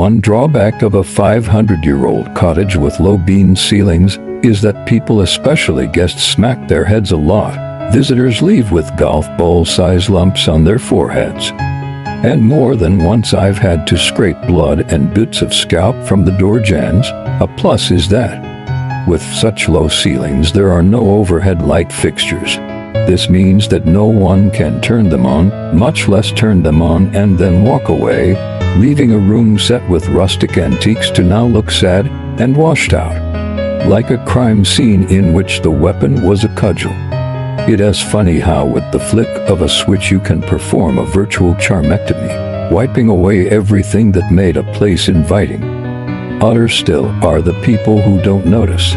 One drawback of a 500-year-old cottage with low beam ceilings is that people, especially guests, smack their heads a lot. Visitors leave with golf ball-sized lumps on their foreheads. And more than once I've had to scrape blood and bits of scalp from the door jambs. A plus is that, with such low ceilings, there are no overhead light fixtures. This means that no one can turn them on, much less turn them on and then walk away, leaving a room set with rustic antiques to now look sad and washed out, like a crime scene in which the weapon was a cudgel. It is funny how with the flick of a switch you can perform a virtual charmectomy, wiping away everything that made a place inviting. Odder still are the people who don't notice.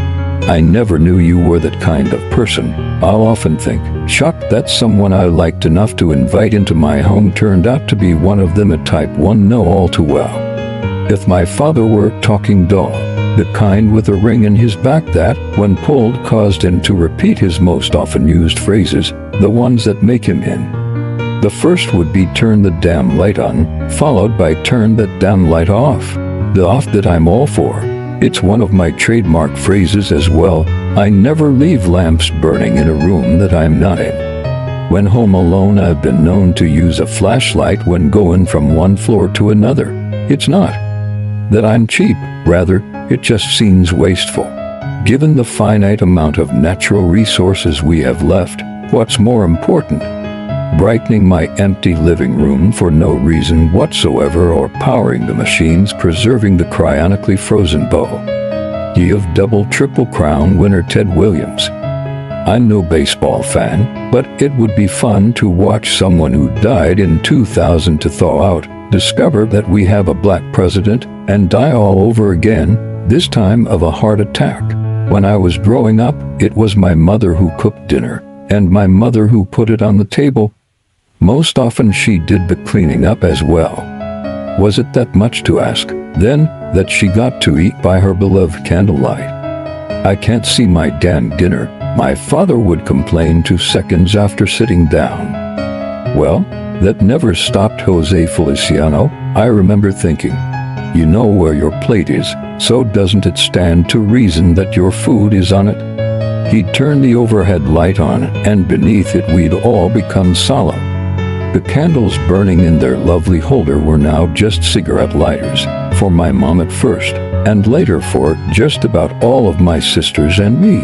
I never knew you were that kind of person. I'll often think, shocked that someone I liked enough to invite into my home turned out to be one of them, a type 1 know all too well. If my father were talking dull, the kind with a ring in his back that, when pulled, caused him to repeat his most often used phrases, the ones that make him in. The first would be turn the damn light on, followed by turn that damn light off. The off that I'm all for. It's one of my trademark phrases as well. I never leave lamps burning in a room that I'm not in. When home alone, I've been known to use a flashlight when going from one floor to another. It's not that I'm cheap, rather, it just seems wasteful. Given the finite amount of natural resources we have left, what's more important? Brightening my empty living room for no reason whatsoever, or powering the machines preserving the cryonically frozen bow. Ye of double triple crown winner Ted Williams. I'm no baseball fan, but it would be fun to watch someone who died in 2000 to thaw out, discover that we have a black president, and die all over again, this time of a heart attack. When I was growing up, it was my mother who cooked dinner, and my mother who put it on the table. Most often she did the cleaning up as well. Was it that much to ask, then, that she got to eat by her beloved candlelight? I can't see my damn dinner, my father would complain 2 seconds after sitting down. Well, that never stopped Jose Feliciano. I remember thinking, you know where your plate is, so doesn't it stand to reason that your food is on it? He'd turn the overhead light on, and beneath it we'd all become solemn. The candles burning in their lovely holder were now just cigarette lighters, for my mom at first, and later for just about all of my sisters and me.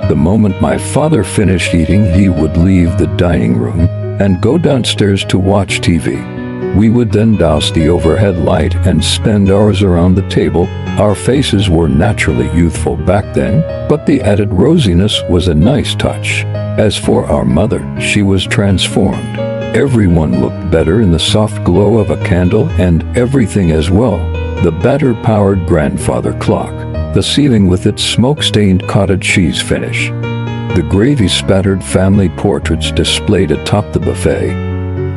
The moment my father finished eating, he would leave the dining room and go downstairs to watch TV. We would then douse the overhead light and spend hours around the table. Our faces were naturally youthful back then, but the added rosiness was a nice touch. As for our mother, she was transformed. Everyone looked better in the soft glow of a candle, and everything as well. The batter-powered grandfather clock, the ceiling with its smoke-stained cottage cheese finish, the gravy-spattered family portraits displayed atop the buffet.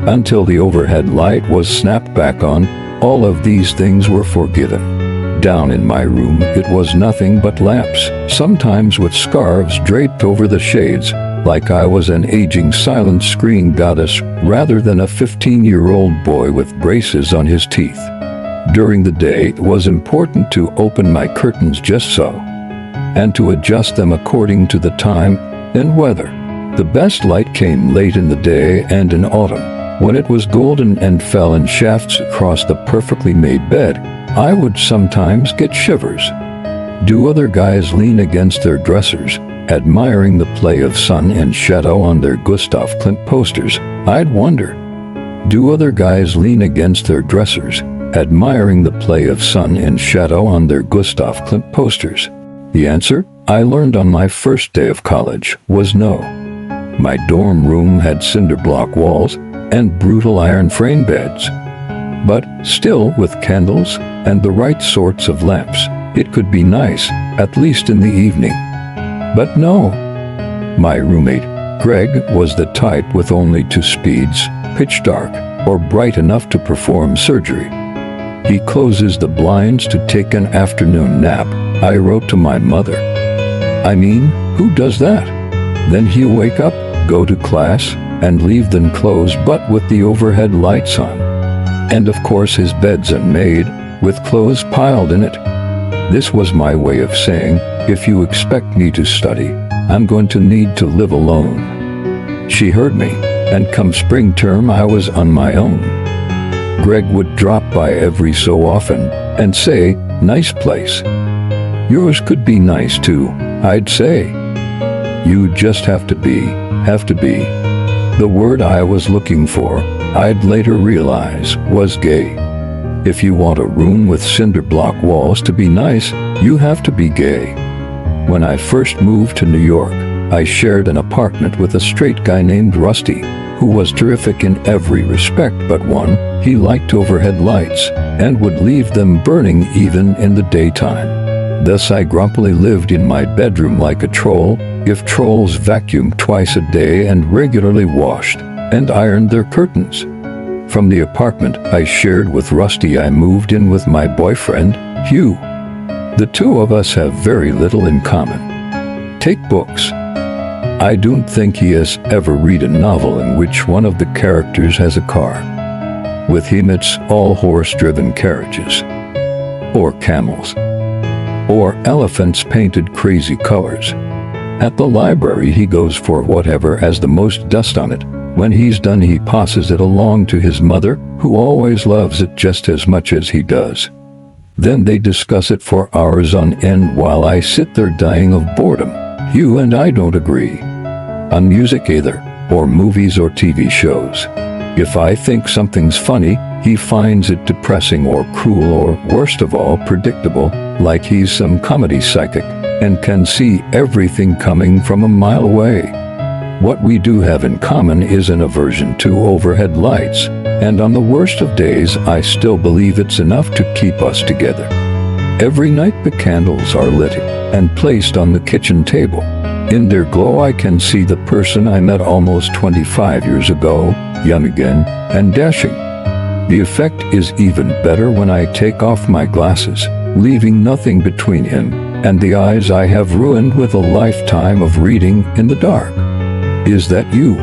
Until the overhead light was snapped back on, all of these things were forgiven. Down in my room, it was nothing but lamps, sometimes with scarves draped over the shades, like I was an aging silent screen goddess rather than a 15-year-old boy with braces on his teeth. During the day, it was important to open my curtains just so, and to adjust them according to the time and weather. The best light came late in the day and in autumn, when it was golden and fell in shafts across the perfectly made bed. I would sometimes get shivers. Do other guys lean against their dressers, admiring the play of sun and shadow on their Gustav Klimt posters? I'd wonder. Do other guys lean against their dressers, admiring the play of sun and shadow on their Gustav Klimt posters? The answer, I learned on my first day of college, was no. My dorm room had cinder block walls and brutal iron frame beds. But still, with candles and the right sorts of lamps, it could be nice, at least in the evening. But no. My roommate, Greg, was the type with only 2 speeds, pitch dark or bright enough to perform surgery. He closes the blinds to take an afternoon nap, I wrote to my mother. I mean, who does that? Then he'll wake up, go to class, and leave them closed but with the overhead lights on. And of course his bed's unmade, with clothes piled in it. This was my way of saying, if you expect me to study, I'm going to need to live alone. She heard me, and come spring term I was on my own. Greg would drop by every so often and say, "Nice place." "Yours could be nice too," I'd say. "You just have to be. The word I was looking for, I'd later realize, was gay. If you want a room with cinder block walls to be nice, you have to be gay. When I first moved to New York, I shared an apartment with a straight guy named Rusty, who was terrific in every respect but one: he liked overhead lights, and would leave them burning even in the daytime. Thus I grumpily lived in my bedroom like a troll, if trolls vacuumed twice a day and regularly washed and ironed their curtains. From the apartment I shared with Rusty, I moved in with my boyfriend, Hugh. The two of us have very little in common. Take books. I don't think he has ever read a novel in which one of the characters has a car. With him it's all horse-driven carriages, or camels, or elephants painted crazy colors. At the library he goes for whatever has the most dust on it. When he's done he passes it along to his mother, who always loves it just as much as he does. Then they discuss it for hours on end while I sit there dying of boredom. Hugh and I don't agree on music either, or movies or TV shows. If I think something's funny, he finds it depressing or cruel or, worst of all, predictable, like he's some comedy psychic and can see everything coming from a mile away. What we do have in common is an aversion to overhead lights, and on the worst of days I still believe it's enough to keep us together. Every night the candles are lit and placed on the kitchen table. In their glow I can see the person I met almost 25 years ago, young again and dashing. The effect is even better when I take off my glasses, leaving nothing between him and the eyes I have ruined with a lifetime of reading in the dark. "Is that you?"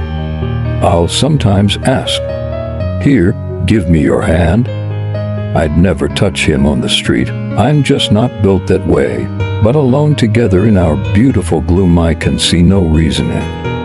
I'll sometimes ask. "Here, give me your hand." I'd never touch him on the street, I'm just not built that way, but alone together in our beautiful gloom I can see no reason in.